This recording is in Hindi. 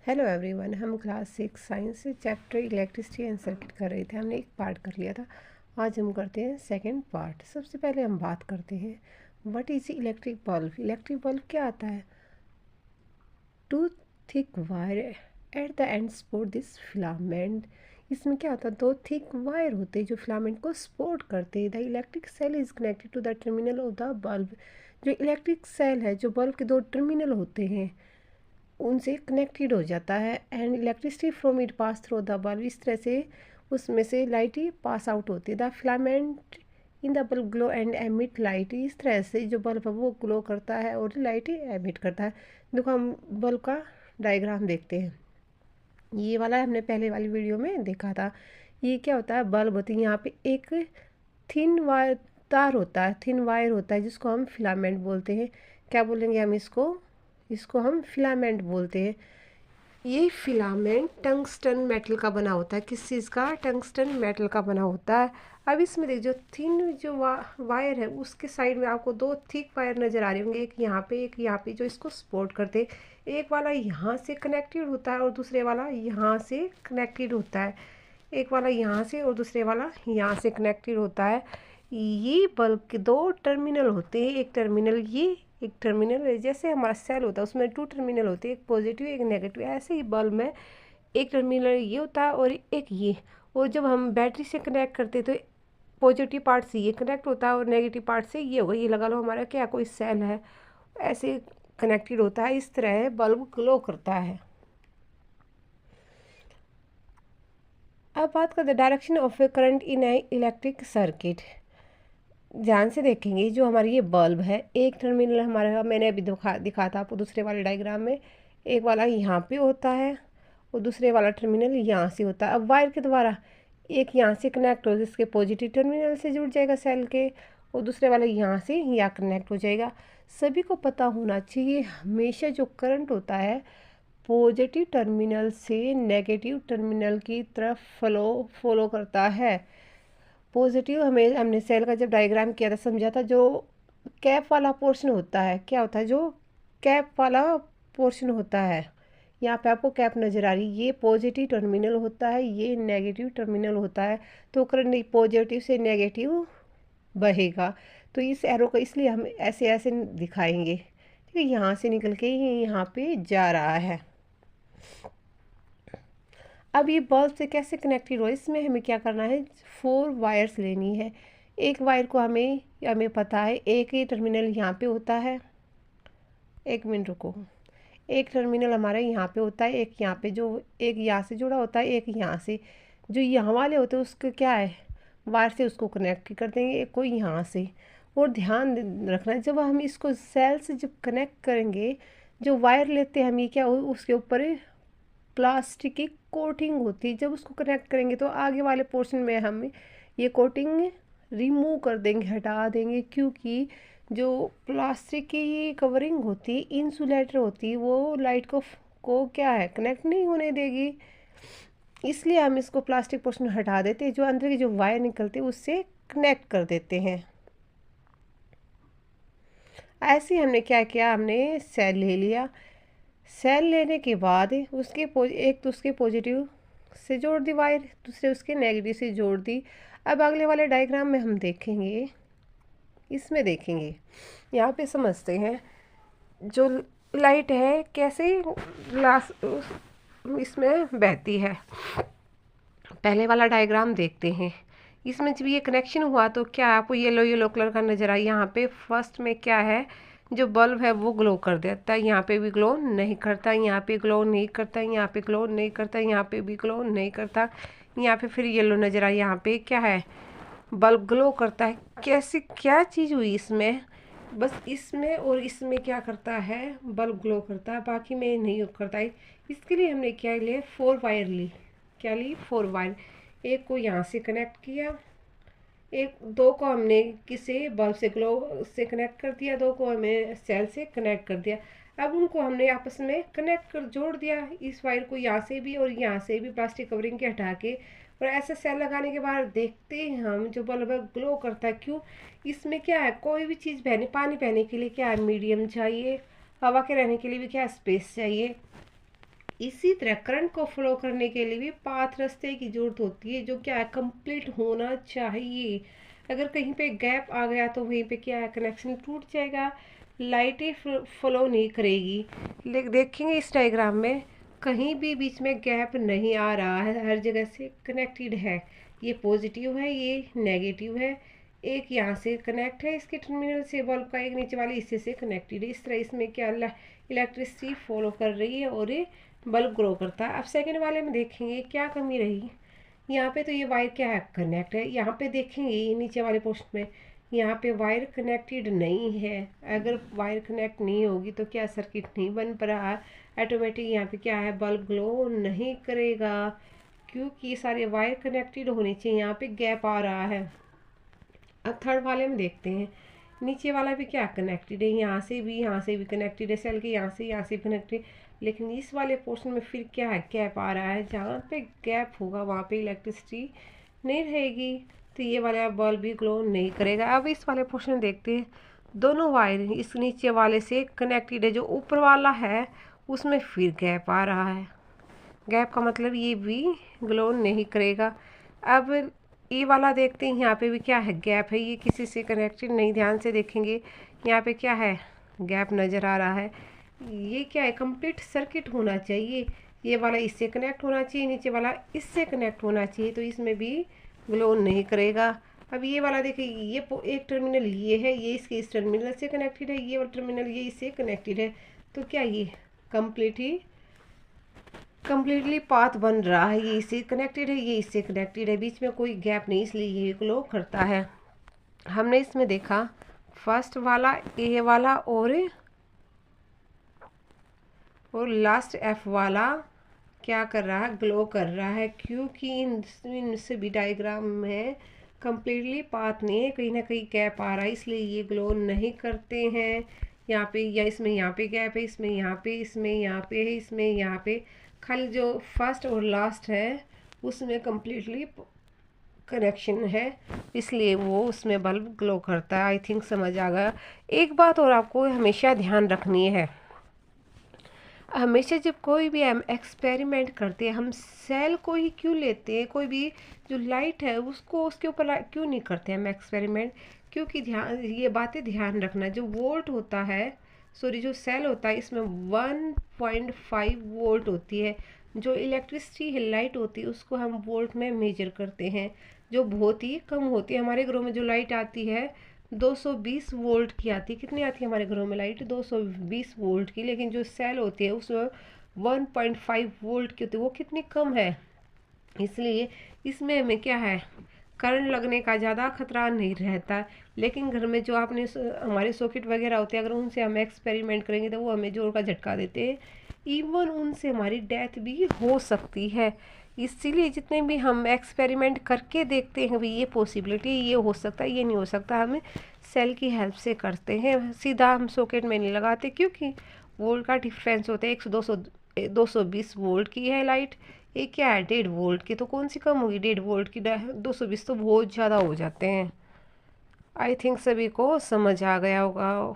Hello everyone. हम क्लास 6 साइंस से चैप्टर इलेक्ट्रिसिटी एंड सर्किट कर रहे थे। हमने एक पार्ट कर लिया था। आज हम करते हैं सेकंड पार्ट। सबसे पहले हम बात करते हैं what is electric bulb. Electric bulb क्या आता है? Two thick wire at the end support this filament. इसमें क्या होता है, दो थिक वायर होते हैं जो फिलामेंट को सपोर्ट करते हैं। The electric cell is connected to the terminal of the bulb. जो इलेक्ट्रिक सेल है, जो बल्ब के दो टर्मिनल होते हैं, उनसे कनेक्टेड हो जाता है। And electricity from it pass through the bulb. इस तरह से उसमें से लाइट ही पास आउट होती है। The filament in the bulb glow and emit light. इस तरह से जो बल्ब है वो ग्लो करता है और लाइट ही एमिट करता है। देखो, हम बल्ब का डायग्राम देखते हैं। ये वाला हमने पहले वाली वीडियो में देखा था। ये क्या होता है, बल्ब होती है। यहाँ पे एक थिन वायर तार होता है, थिन वायर होता है, जिसको हम फिलामेंट बोलते हैं। क्या बोलेंगे हम इसको? इसको हम फिलामेंट बोलते हैं। ये फिलामेंट टंगस्टन मेटल का बना होता है। किस चीज़ का? टंगस्टन मेटल का बना होता है। अब इसमें देख, जो थिन जो वायर है, उसके साइड में आपको दो थिक वायर नज़र आ रहे होंगे, एक यहाँ पे एक यहाँ पे, जो इसको सपोर्ट करते हैं। एक वाला यहाँ से कनेक्टेड होता है और दूसरे वाला यहाँ से कनेक्टेड होता है। एक वाला यहाँ से और दूसरे वाला यहाँ से कनेक्टेड होता है। ये बल्ब के दो टर्मिनल होते हैं। एक टर्मिनल ये, एक टर्मिनल, जैसे हमारा सेल होता है उसमें टू टर्मिनल होते हैं, एक पॉजिटिव एक नेगेटिव। ऐसे ही बल्ब में एक टर्मिनल ये होता है और एक ये। और जब हम बैटरी से कनेक्ट करते हैं तो पॉजिटिव पार्ट से ये कनेक्ट होता है और नेगेटिव पार्ट से ये होगा। ये लगा लो हमारा क्या, कोई सेल है, ऐसे कनेक्टेड होता है। इस तरह बल्ब ग्लो करता है। अब बात करते हैं direction of A current in A electric circuit. ध्यान से देखेंगे, जो हमारी ये बल्ब है, एक टर्मिनल हमारा मैंने अभी दिखा था आपको दूसरे वाले डायग्राम में। एक वाला यहाँ पे होता है और दूसरे वाला टर्मिनल यहाँ से होता है। अब वायर के द्वारा एक यहाँ से कनेक्ट हो, जिसके पॉजिटिव टर्मिनल से जुड़ जाएगा सेल के, और दूसरे वाला यहाँ से यहाँ कनेक्ट हो जाएगा। सभी को पता होना चाहिए, हमेशा जो करंट होता है पॉजिटिव टर्मिनल से नेगेटिव टर्मिनल की तरफ फॉलो करता है। पॉजिटिव हमने सेल का जब डायग्राम किया था, समझा था, जो कैप वाला पोर्शन होता है, क्या होता है, जो कैप वाला पोर्शन होता है, यहाँ पे आपको कैप नज़र आ रही है, ये पॉजिटिव टर्मिनल होता है, ये नेगेटिव टर्मिनल होता है। तो करंट पॉजिटिव से नेगेटिव बहेगा। तो इस एरो को इसलिए हम ऐसे ऐसे दिखाएंगे। ठीक है, यहाँ से निकल के ये यहाँ पे जा रहा है। अब ये बल्ब से कैसे कनेक्टेड हो, इसमें हमें क्या करना है, 4 वायर्स लेनी है। एक वायर को हमें पता है, एक ही टर्मिनल यहाँ पे होता है। एक मिनट रुको। एक टर्मिनल हमारा यहाँ पे होता है, एक यहाँ पे, जो एक यहाँ से जुड़ा होता है, एक यहाँ से। जो यहाँ वाले होते हैं उसको क्या है, वायर से उसको कनेक्ट कर देंगे, एक को यहाँ से। और ध्यान रखना, जब हम इसको सेल से जब कनेक्ट करेंगे, जो वायर लेते हैं हम, ये क्या उसके ऊपर प्लास्टिक की कोटिंग होती है। जब उसको कनेक्ट करेंगे तो आगे वाले पोर्शन में हम ये कोटिंग रिमूव कर देंगे, हटा देंगे, क्योंकि जो प्लास्टिक की ये कवरिंग होती है, इंसुलेटर होती है, वो लाइट को क्या है, कनेक्ट नहीं होने देगी। इसलिए हम इसको प्लास्टिक पोर्शन हटा देते हैं, जो अंदर की जो वायर निकलती है उससे कनेक्ट कर देते हैं। ऐसे ही हमने क्या किया, हमने सेल ले लिया। सेल लेने के बाद उसके एक तो उसके पॉजिटिव से जोड़ दी वायर, दूसरे उसके नेगेटिव से जोड़ दी। अब अगले वाले डायग्राम में हम देखेंगे, इसमें देखेंगे, यहाँ पे समझते हैं जो लाइट है कैसे ग्लास इसमें बहती है। पहले वाला डायग्राम देखते हैं। इसमें जब ये कनेक्शन हुआ तो क्या आपको येलो येलो कलर का नज़र आया। यहाँ पे फर्स्ट में क्या है, जो बल्ब है वो ग्लो कर देता है। यहाँ पे भी ग्लो नहीं करता, यहाँ पे ग्लो नहीं करता, यहाँ पे ग्लो नहीं करता, यहाँ पे भी ग्लो नहीं करता, यहाँ पे फिर येलो नज़र आया। यहाँ पे क्या है, बल्ब ग्लो करता है। कैसी क्या चीज़ हुई इसमें, बस इसमें और इसमें क्या करता है, बल्ब ग्लो करता है, बाकी में नहीं करता है। इसके लिए हमने क्या लिया, 4 वायर ली। क्या ली, 4 वायर। एक को यहाँ से कनेक्ट किया, एक दो को हमने किसी बल्ब से ग्लो से कनेक्ट कर दिया, दो को हमें सेल से कनेक्ट कर दिया। अब उनको हमने आपस में कनेक्ट कर जोड़ दिया, इस वायर को यहाँ से भी और यहाँ से भी प्लास्टिक कवरिंग के हटा के। और ऐसे सेल लगाने के बाद देखते हैं हम, जो बल्ब है ग्लो करता है। क्यों? इसमें क्या है, कोई भी चीज़ बहने, पानी बहने के लिए क्या है, मीडियम चाहिए, हवा के रहने के लिए भी क्या है, स्पेस चाहिए। इसी तरह करंट को फ्लो करने के लिए भी पाथ रास्ते की जरूरत होती है, जो क्या है, कंप्लीट होना चाहिए। अगर कहीं पे गैप आ गया तो वहीं पे क्या है, कनेक्शन टूट जाएगा, लाइटें फ्लो नहीं करेगी। देखेंगे इस डायग्राम में कहीं भी बीच में गैप नहीं आ रहा है, हर जगह से कनेक्टेड है। ये पॉजिटिव है, ये नेगेटिव है। एक यहाँ से कनेक्ट है इसके टर्मिनल से बल्ब का, एक नीचे वाले हिस्से से कनेक्टेड है। इस तरह इसमें क्या इलेक्ट्रिसिटी फॉलो कर रही है और ये बल्ब ग्रो करता है। अब सेकंड वाले में देखेंगे क्या कमी रही। यहाँ पे तो ये वायर क्या है, कनेक्ट है। यहाँ पे देखेंगे ये नीचे वाले पोर्शन में यहाँ पे वायर कनेक्टेड नहीं है। अगर वायर कनेक्ट नहीं होगी तो क्या सर्किट नहीं बन पा रहा है, ऑटोमेटिक यहाँ पे क्या है, बल्ब ग्लो नहीं करेगा, क्योंकि सारे वायर कनेक्टेड होने चाहिए। यहाँ पे गैप आ रहा है। अब थर्ड वाले में देखते हैं, नीचे वाला भी क्या कनेक्टेड है, यहाँ से भी कनेक्टेड है, सेल के यहाँ से भी कनेक्टेड, लेकिन इस वाले पोर्शन में फिर क्या है, गैप आ रहा है। जहाँ पे गैप होगा वहाँ पे इलेक्ट्रिसिटी नहीं रहेगी, तो ये वाला बल्ब भी ग्लो नहीं करेगा। अब इस वाले पोर्शन में देखते हैं, दोनों वायर इस नीचे वाले से कनेक्टेड है, जो ऊपर वाला है उसमें फिर गैप आ रहा है। गैप का मतलब ये भी ग्लो नहीं करेगा। अब ये वाला देखते हैं, यहाँ पे भी क्या है, गैप है, ये किसी से कनेक्टेड नहीं। ध्यान से देखेंगे यहाँ पे क्या है, गैप नज़र आ रहा है। ये क्या है, कंप्लीट सर्किट होना चाहिए। ये वाला इससे कनेक्ट होना चाहिए, नीचे वाला इससे कनेक्ट होना चाहिए, तो इसमें भी ग्लो नहीं करेगा। अब ये वाला देखिए, ये एक टर्मिनल ये है, ये इसके इस टर्मिनल से कनेक्टेड है, ये वाला टर्मिनल ये इससे कनेक्टेड है, तो क्या ये कंप्लीटली पाथ बन रहा है। ये इससे कनेक्टेड है, ये इससे कनेक्टेड है, बीच में कोई गैप नहीं, इसलिए ये ग्लो करता है। हमने इसमें देखा फर्स्ट वाला ए वाला और लास्ट एफ वाला क्या कर रहा है, ग्लो कर रहा है, क्योंकि इन सभी डायग्राम में कंप्लीटली पाथ नहीं है, कहीं ना कहीं गैप आ रहा है, इसलिए ये ग्लो नहीं करते हैं। यहाँ पे या इसमें यहाँ पे गैप है, इसमें यहाँ पे, इसमें यहाँ पे है, इसमें यहाँ पे, खाली जो फर्स्ट और लास्ट है उसमें कंप्लीटली कनेक्शन है, इसलिए वो उसमें बल्ब ग्लो करता है। आई थिंक समझ आ गया। एक बात और आपको हमेशा ध्यान रखनी है, हमेशा जब कोई भी हम एक्सपेरिमेंट करते हैं, हम सेल को ही क्यों लेते हैं, कोई भी जो लाइट है उसको उसके ऊपर क्यों नहीं करते हम एक्सपेरिमेंट, क्योंकि ध्यान ये बातें ध्यान रखना, जो वोल्ट होता है, सॉरी जो सेल होता है, इसमें 1.5 वोल्ट होती है। जो इलेक्ट्रिसिटी है, लाइट होती है, उसको हम वोल्ट में मेजर करते हैं, जो बहुत ही कम होती है। हमारे घरों में जो लाइट आती है 220 वोल्ट की आती है। कितनी आती है हमारे घरों में लाइट, 220 वोल्ट की, लेकिन जो सेल होती है उसमें 1.5 वोल्ट की होती है, वो कितनी कम है। इसलिए इसमें हमें क्या है, करंट लगने का ज़्यादा खतरा नहीं रहता। लेकिन घर में जो आपने हमारे सॉकेट वगैरह होते हैं, अगर उनसे हम एक्सपेरिमेंट करेंगे तो वो हमें जोर का झटका देते हैं, इवन उनसे हमारी डेथ भी हो सकती है। इसीलिए जितने भी हम एक्सपेरिमेंट करके देखते हैं, भाई ये पॉसिबिलिटी, ये हो सकता है, ये नहीं हो सकता, हम सेल की हेल्प से करते हैं, सीधा हम सॉकेट में नहीं लगाते, क्योंकि वोल्ट का डिफरेंस होता है। 220 वोल्ट की है लाइट, ये क्या है 1.5 वोल्ट की, तो कौन सी कम होगी, 1.5 वोल्ट की, 220 तो बहुत ज़्यादा हो जाते हैं। आई थिंक सभी को समझ आ गया होगा।